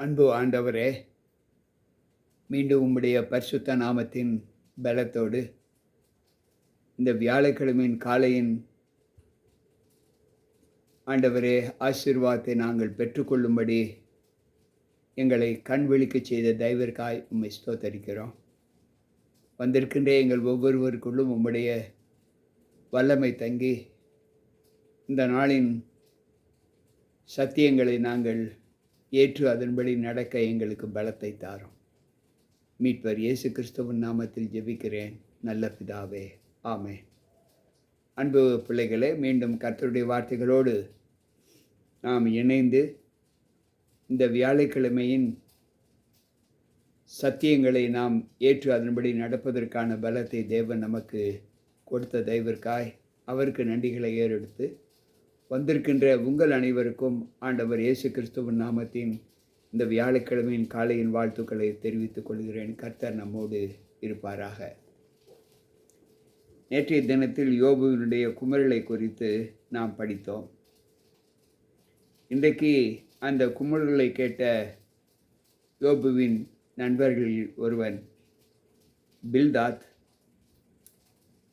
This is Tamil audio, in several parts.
அன்பு ஆண்டவரே, மீண்டும் உம்முடைய பரிசுத்த நாமத்தின் பலத்தோடு இந்த வியாழக்கிழமையின் காலையின் ஆண்டவரே ஆசீர்வாதத்தை நாங்கள் பெற்றுக்கொள்ளும்படி எங்களை கண் விழிக்கச் செய்த தயவிற்காய் உம்மை ஸ்தோத்தரிக்கிறோம். வந்திருக்கின்ற எங்கள் ஒவ்வொருவருக்குள்ளும் உம்முடைய வல்லமை தங்கி இந்த நாளின் சத்தியங்களை நாங்கள் ஏற்று அதன்படி நடக்க எங்களுக்கு பலத்தை தாரும். மீட்பர் இயேசு கிறிஸ்துவின் நாமத்தில் ஜெபிக்கிறேன் நல்ல பிதாவே, ஆமென். அன்பு பிள்ளைகளே, மீண்டும் கர்த்தருடைய வார்த்தைகளோடு நாம் இணைந்து இந்த வியாழக்கிழமையின் சத்தியங்களை நாம் ஏற்று அதன்படி நடப்பதற்கான பலத்தை தேவன் நமக்கு கொடுத்த தயவிற்காய் அவருக்கு நன்றிகளை ஏறெடுத்து வந்திருக்கின்ற உங்கள் அனைவருக்கும் ஆண்டவர் இயேசு கிறிஸ்துவின் நாமத்தின் இந்த வியாழக்கிழமையின் காலையின் வாழ்த்துக்களை தெரிவித்துக் கொள்கிறேன். கர்த்தர் நம்மோடு இருப்பாராக. நேற்றைய தினத்தில் யோபுவினுடைய குமுறலை குறித்து நாம் படித்தோம். இன்றைக்கு அந்த குமுறலை கேட்ட யோபுவின் நண்பர்களில் ஒருவன் பில்தாத்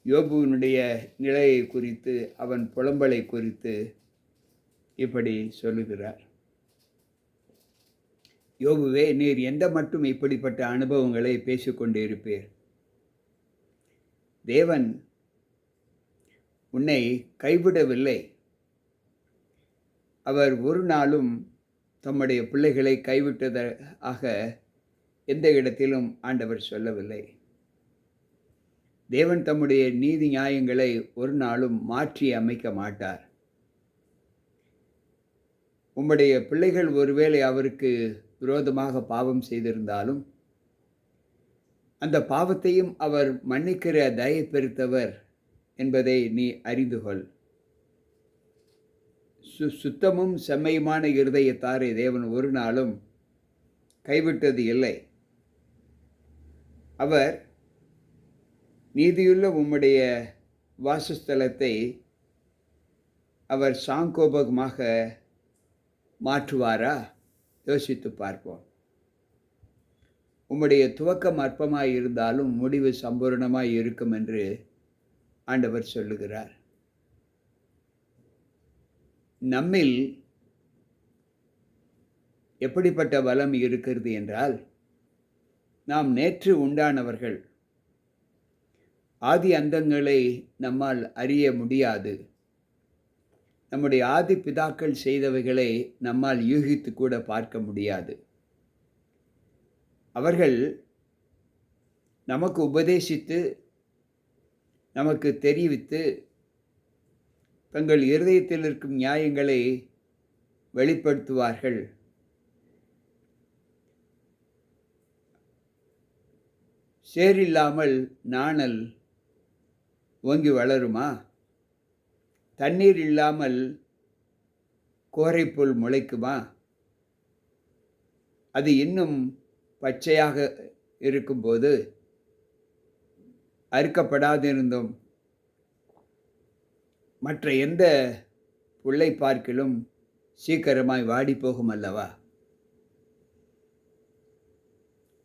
யோபுவினுடைய நிலையை குறித்து, அவன் புலம்பலை குறித்து இப்படி சொல்லுகிறார். யோபுவே, நீர் எந்த மட்டும் இப்படிப்பட்ட அனுபவங்களை பேசிக்கொண்டு இருப்பீர்? தேவன் உன்னை கைவிடவில்லை. அவர் ஒரு நாளும் தம்முடைய பிள்ளைகளை கைவிட்டதாக எந்த இடத்திலும் ஆண்டவர் சொல்லவில்லை. தேவன் தம்முடைய நீதி நியாயங்களை ஒரு நாளும் மாற்றி அமைக்க மாட்டார். உம்முடைய பிள்ளைகள் ஒருவேளை அவருக்கு விரோதமாக பாவம் செய்திருந்தாலும் அந்த பாவத்தையும் அவர் மன்னிக்கிற தயை பெருத்தவர் என்பதை நீ அறிந்து கொள். சுத்தமும் செம்மையுமான இருதயத்தாரை தேவன் ஒரு நாளும் கைவிட்டது இல்லை. அவர் நீதியுள்ள உம்முடைய வாசஸ்தலத்தை அவர் சாங்கோபகமாக மாற்றுவாரா? யோசித்து பார்ப்போம். உம்முடைய துவக்கம் அற்பமாய் இருந்தாலும் முடிவு சம்பூர்ணமாய் இருக்கும் என்று ஆண்டவர் சொல்லுகிறார். நம்மில் எப்படிப்பட்ட பலம் இருக்கிறது என்றால், நாம் நேற்று உண்டானவர்கள். ஆதி அந்தங்களை நம்மால் அறிய முடியாது. நம்முடைய ஆதி பிதாக்கள் செய்தவைகளை நம்மால் யூகித்து கூட பார்க்க முடியாது. அவர்கள் நமக்கு உபதேசித்து, நமக்கு தெரிவித்து, தங்கள் இருதயத்தில் இருக்கும் நியாயங்களை வெளிப்படுத்துவார்கள். சேரில்லாமல் நாணல் ஓங்கி வளருமா? தண்ணீர் இல்லாமல் கோரைப்புல் முளைக்குமா? அது இன்னும் பச்சையாக இருக்கும்போது அறுக்கப்படாதிருந்தும் மற்ற எந்த புல்லை பார்க்கிலும் சீக்கிரமாய் வாடி போகும் அல்லவா?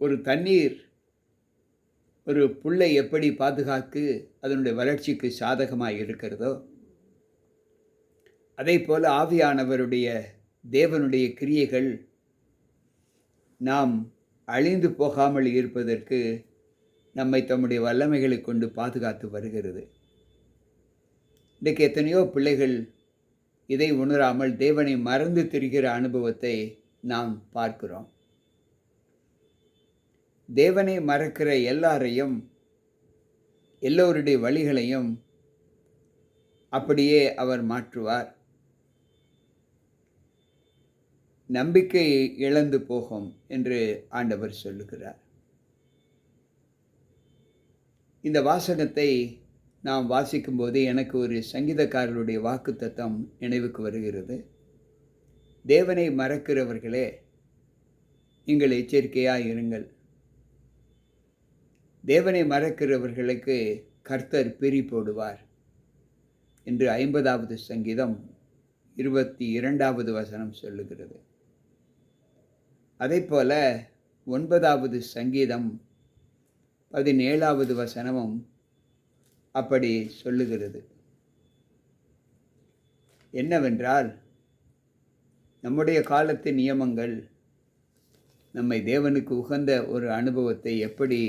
ஒரு தண்ணீர் ஒரு புல்லை எப்படி பாதுகாத்து அதனுடைய வளர்ச்சிக்கு சாதகமாக இருக்கிறதோ, அதே போல் ஆவியானவருடைய தேவனுடைய கிரியைகள் நாம் அழிந்து போகாமல் இருப்பதற்கு நம்மை தம்முடைய வல்லமைகளை கொண்டு பாதுகாத்து வருகிறது. இன்றைக்கு எத்தனையோ பிள்ளைகள் இதை உணராமல் தேவனை மறந்து திரிகிற அனுபவத்தை நாம் பார்க்கிறோம். தேவனை மறக்கிற எல்லாரையும், எல்லோருடைய வழிகளையும் அப்படியே அவர் மாற்றுவார். நம்பிக்கை இழந்து போகும் என்று ஆண்டவர் சொல்லுகிறார். இந்த வாசகத்தை நாம் வாசிக்கும்போது எனக்கு ஒரு சங்கீதக்காரருடைய வாக்குத்தத்தம் நினைவுக்கு வருகிறது. தேவனை மறக்கிறவர்களே, நீங்கள் எச்சரிக்கையாக இருங்கள். தேவனை மறக்கிறவர்களுக்கு கர்த்தர் பிரி போடுவார் என்று 50வது சங்கீதம் 22வது வசனம் சொல்லுகிறது. அதைப்போல 9வது சங்கீதம் 17வது வசனமும் அப்படி சொல்லுகிறது. என்னவென்றால், நம்முடைய காலத்து நியமங்கள் நம்மை தேவனுக்கு உகந்த ஒரு அனுபவத்தை எப்படி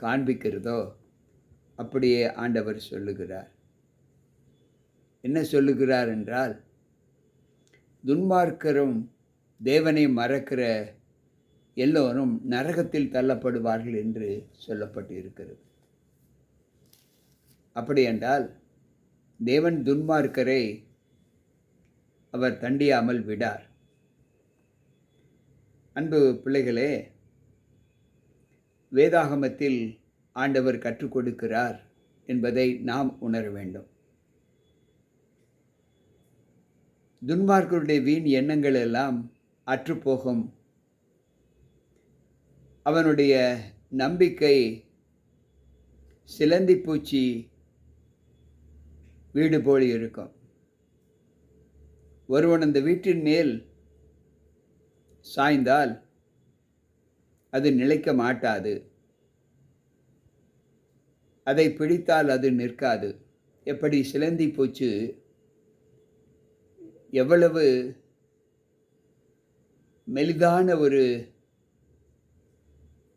காண்பிக்கிறதோ அப்படியே ஆண்டவர் சொல்லுகிறார். என்ன சொல்லுகிறார் என்றால், துன்மார்க்கரும் தேவனை மறக்கிற எல்லோரும் நரகத்தில் தள்ளப்படுவார்கள் என்று சொல்லப்பட்டு இருக்கிறது. அப்படியென்றால் தேவன் துன்மார்க்கரை அவர் தண்டியாமல் விடார். அன்பு பிள்ளைகளே, வேதாகமத்தில் ஆண்டவர் கற்றுக் கொடுக்கிறார் என்பதை நாம் உணர வேண்டும். துன்மார்க்கருடைய வீண் எண்ணங்கள் எல்லாம் அற்றுப்போகும். அவனுடைய நம்பிக்கை சிலந்தி பூச்சி வீடு போல் இருக்கும். ஒருவன் அந்த வீட்டின் மேல் சாய்ந்தால் அது நிலைக்க மாட்டாது. அதை பிடித்தால் அது நிற்காது. எப்படி சிலந்தி பூச்சி எவ்வளவு மெலிதான ஒரு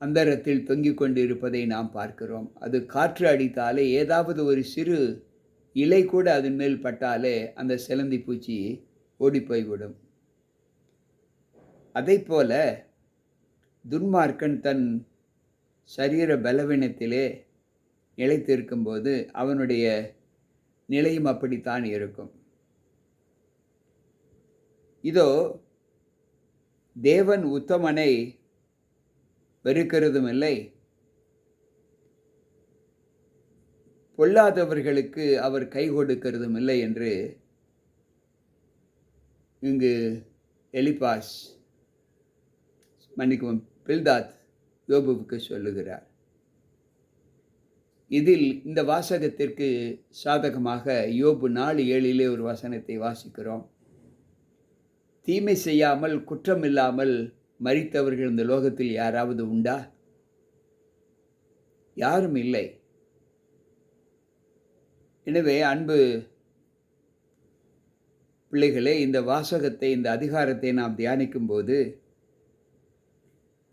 அந்தரத்தில் தொங்கிக் கொண்டிருப்பதை நாம் பார்க்கிறோம். அது காற்று அடித்தாலே, ஏதாவது ஒரு சிறு இலை கூட அதன் மேல் பட்டாலே அந்த சிலந்தி பூச்சி ஓடிப்போய்விடும். அதைப்போல துன்மார்க்கன் தன் சரீர பலவீனத்திலே நிலைத்திருக்கும்போது அவனுடைய நிலையும் அப்படித்தான் இருக்கும். இதோ, தேவன் உத்தமனை வெறுக்கிறதும் இல்லை, பொல்லாதவர்களுக்கு அவர் கை கொடுக்கிறதும் இல்லை என்று இங்கு பில்தாத் யோபுவுக்கு சொல்லுகிறார். இதில் இந்த வாசகத்திற்கு சாதகமாக யோபு 4:7 ஒரு வசனத்தை வாசிக்கிறோம். தீமை செய்யாமல் குற்றம் இல்லாமல் மரித்தவர்கள் இந்த லோகத்தில் யாராவது உண்டா? யாரும் இல்லை. எனவே அன்பு பிள்ளைகளே, இந்த வாசகத்தை, இந்த அதிகாரத்தை நாம் தியானிக்கும் போது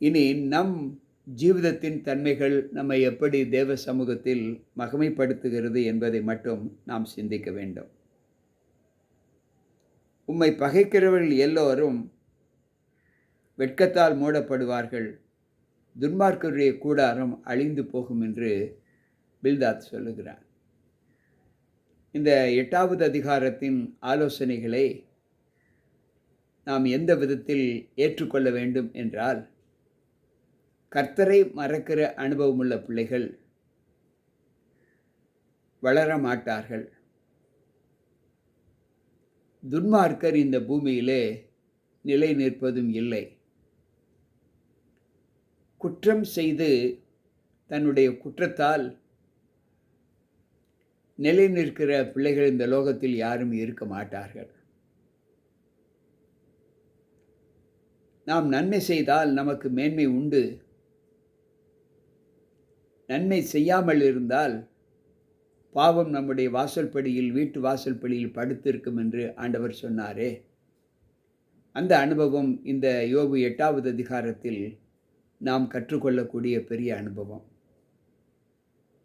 இனி நம் ஜீவிதத்தின் தன்மைகள் நம்மை எப்படி தேவ சமூகத்தில் மகிமைப்படுத்துகிறது என்பதை மட்டும் நாம் சிந்திக்க வேண்டும். உம்மை பகைக்கிறவர்கள் எல்லோரும் வெட்கத்தால் மூடப்படுவார்கள், துன்மார்க்கருடைய கூடாரம் அழிந்து போகும் என்று பில்தாத் சொல்லுகிறார். இந்த 8வது அதிகாரத்தின் ஆலோசனைகளை நாம் எந்த விதத்தில் ஏற்றுக்கொள்ள வேண்டும் என்றால், கர்த்தரை மறக்கிற அனுபவமுள்ள பிள்ளைகள் வளர மாட்டார்கள். துன்மார்க்கர் இந்த பூமியிலே நிலை நிற்பதும் இல்லை. குற்றம் செய்து தன்னுடைய குற்றத்தால் நிலை நிற்கிற பிள்ளைகள் இந்த லோகத்தில் யாரும் இருக்க மாட்டார்கள். நாம் நன்மை செய்தால் நமக்கு மேன்மை உண்டு. நன்மை செய்யாமல் இருந்தால் பாவம் நம்முடைய வாசல்படியில், வீட்டு வாசல்படியில் படுத்திருக்கும் என்று ஆண்டவர் சொன்னாரே. அந்த அனுபவம் இந்த யோபு 8வது அதிகாரத்தில் நாம் கற்றுக்கொள்ளக்கூடிய பெரிய அனுபவம்.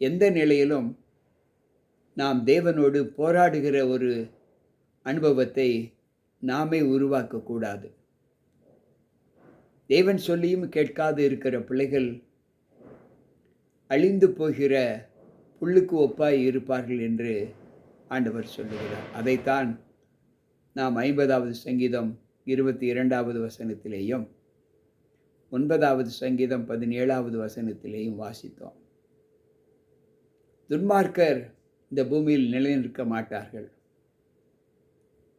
எந்த நிலையிலும் நாம் தேவனோடு போராடுகிற ஒரு அனுபவத்தை நாமே உருவாக்கக்கூடாது. தேவன் சொல்லியும் கேட்காது இருக்கிற பிள்ளைகள் அழிந்து போகிற புல்லுக்கு ஒப்பாய் இருப்பார்கள் என்று ஆண்டவர் சொல்லுகிறார். அதைத்தான் நாம் 50வது சங்கீதம் 22வது வசனத்திலேயும் 9வது சங்கீதம் 17வது வசனத்திலேயும் வாசித்தோம். துன்மார்க்கர் இந்த பூமியில் நிலைநிற்க மாட்டார்கள்.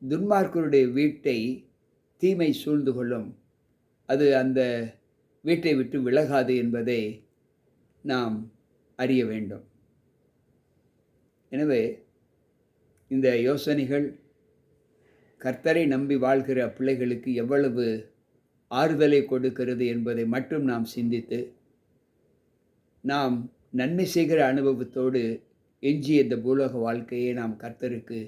துன்மார்க்கருடைய வீட்டை தீமை சூழ்ந்து கொள்ளும். அது அந்த வீட்டை விட்டு விலகாது என்பதை நாம் அறிய வேண்டும். எனவே இந்த யோசனைகள் கர்த்தரை நம்பி வாழ்கிற பிள்ளைகளுக்கு எவ்வளவு ஆறுதலை கொடுக்கிறது என்பதை மட்டும் நாம் சிந்தித்து, நாம் நன்மை செய்கிற அனுபவத்தோடு எஞ்சிய இந்த பூலோக வாழ்க்கையை நாம் கர்த்தருக்கு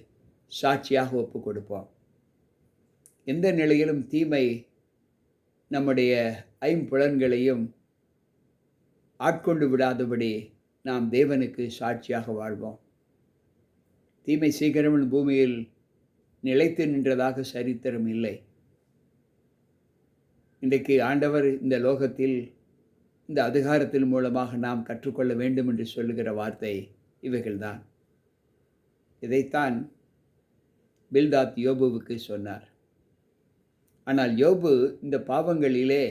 சாட்சியாக ஒப்புக் கொடுப்போம். எந்த நிலையிலும் தீமை நம்முடைய ஐம்புலன்களையும் ஆட்கொண்டு விடாதபடி நாம் தேவனுக்கு சாட்சியாக வாழ்வோம். தீமை செய்கிறவன் பூமியில் நிலைத்து நின்றதாக சரித்திரம் இல்லை. இன்றைக்கு ஆண்டவர் இந்த லோகத்தில் இந்த அதிகாரத்தின் மூலமாக நாம் கற்றுக்கொள்ள வேண்டும் என்று சொல்லுகிற வார்த்தை இவைகள்தான். இதைத்தான் பில்தாத் யோபுவுக்கு சொன்னார். ஆனால் யோபு இந்த பாவங்களிலே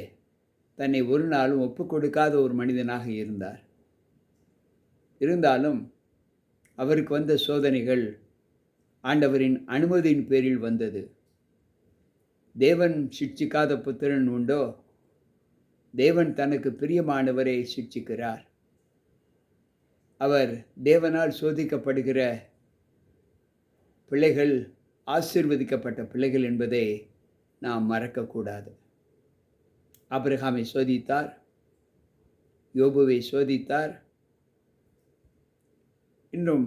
தன்னை ஒரு நாளும் ஒப்புக் கொடுக்காத ஒரு மனிதனாக இருந்தார். இருந்தாலும் அவருக்கு வந்த சோதனைகள் ஆண்டவரின் அனுமதியின் பேரில் வந்தது. தேவன் சிட்சிக்காத புத்திரன் உண்டோ? தேவன் தனக்கு பிரியமானவரை சிட்சிக்கிறார். அவர் தேவனால் சோதிக்கப்படுகிற பிள்ளைகள் ஆசீர்வதிக்கப்பட்ட பிள்ளைகள் என்பதை நாம் மறக்கக்கூடாது. ஆபிரகாமை சோதித்தார், யோபுவை சோதித்தார். இன்னும்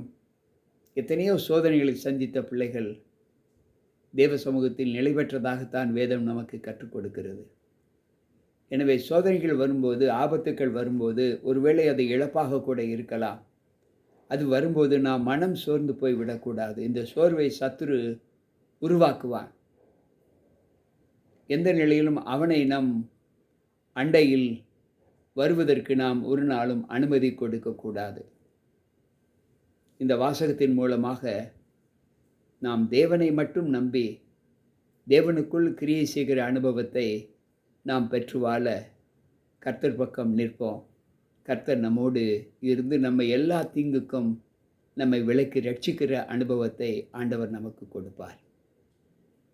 எத்தனையோ சோதனைகளை சந்தித்த பிள்ளைகள் தேவ சமூகத்தில் நிலை பெற்றதாகத்தான் வேதம் நமக்கு கற்றுக் கொடுக்கிறது. எனவே சோதனைகள் வரும்போது, ஆபத்துக்கள் வரும்போது, ஒருவேளை அது இழப்பாக கூட இருக்கலாம். அது வரும்போது நாம் மனம் சோர்ந்து போய் விடக்கூடாது. இந்த சோர்வை சத்துரு உருவாக்குவான். எந்த நிலையிலும் அவனை நம் அண்டையில் வருவதற்கு நாம் ஒரு நாளும் அனுமதி கொடுக்கக்கூடாது. இந்த வாசகத்தின் மூலமாக நாம் தேவனை மட்டும் நம்பி தேவனுக்குள் கிரியை செய்கிற அனுபவத்தை நாம் பெற்று வாழ கர்த்தர் பக்கம் நிற்போம். கர்த்தர் நம்மோடு இருந்து நம்மை எல்லா தீங்குக்கும் நம்மை விலக்கி ரட்சிக்கிற அனுபவத்தை ஆண்டவர் நமக்கு கொடுப்பார்.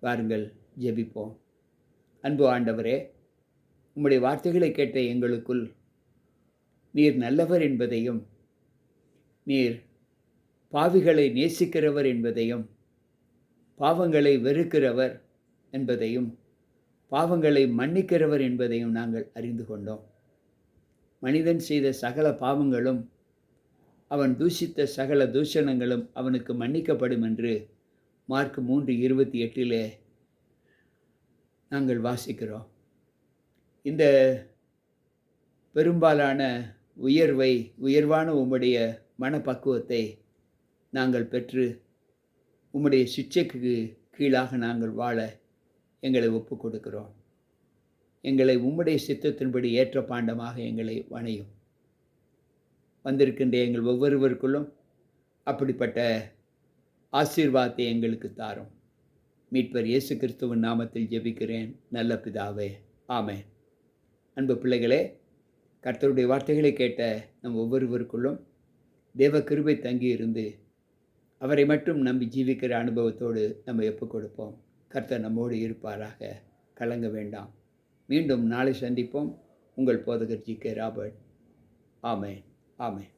வாருங்கள் ஜெபிப்போம். அன்பு ஆண்டவரே, உம்முடைய வார்த்தைகளை கேட்ட எங்களுக்குள் நீர் நல்லவர் என்பதையும், நீர் பாவிகளை நேசிக்கிறவர் என்பதையும், பாவங்களை வெறுக்கிறவர் என்பதையும், பாவங்களை மன்னிக்கிறவர் என்பதையும் நாங்கள் அறிந்து கொண்டோம். மனிதன் செய்த சகல பாவங்களும், அவன் தூஷித்த சகல தூஷணங்களும் அவனுக்கு மன்னிக்கப்படும் என்று மார்க் 3:28 நாங்கள் வாசிக்கிறோம். இந்த பெரும்பாலான உயர்வான உம்முடைய மனப்பக்குவத்தை நாங்கள் பெற்று உம்முடைய சிட்சைக்கு கீழாக நாங்கள் வாழ எங்களை ஒப்புக் கொடுக்கிறோம். எங்களை உம்முடைய சித்தத்தின்படி ஏற்ற பாண்டமாக எங்களை வணையும். வந்திருக்கின்ற எங்கள் ஒவ்வொருவருக்குள்ளும் அப்படிப்பட்ட ஆசீர்வாதத்தை எங்களுக்கு தாரும். மீட்பர் இயேசு கிறிஸ்துவின் நாமத்தில் ஜெபிக்கிறேன் நல்ல பிதாவே, ஆமென். அன்பு பிள்ளைகளே, கர்த்தருடைய வார்த்தைகளை கேட்ட நம் ஒவ்வொருவருக்குள்ளும் தேவ கிருபை தங்கி இருந்து அவரை மட்டும் நம்பி ஜீவிக்கிற அனுபவத்தோடு நம்ம ஒப்புக் கொடுப்போம். கர்த்தர் நம்மோடு இருப்பாராக. கலங்க வேண்டாம். மீண்டும் நாளை சந்திப்போம். உங்கள் போதகர் ஜி.கே. ராபர்ட். ஆமென், ஆமென்.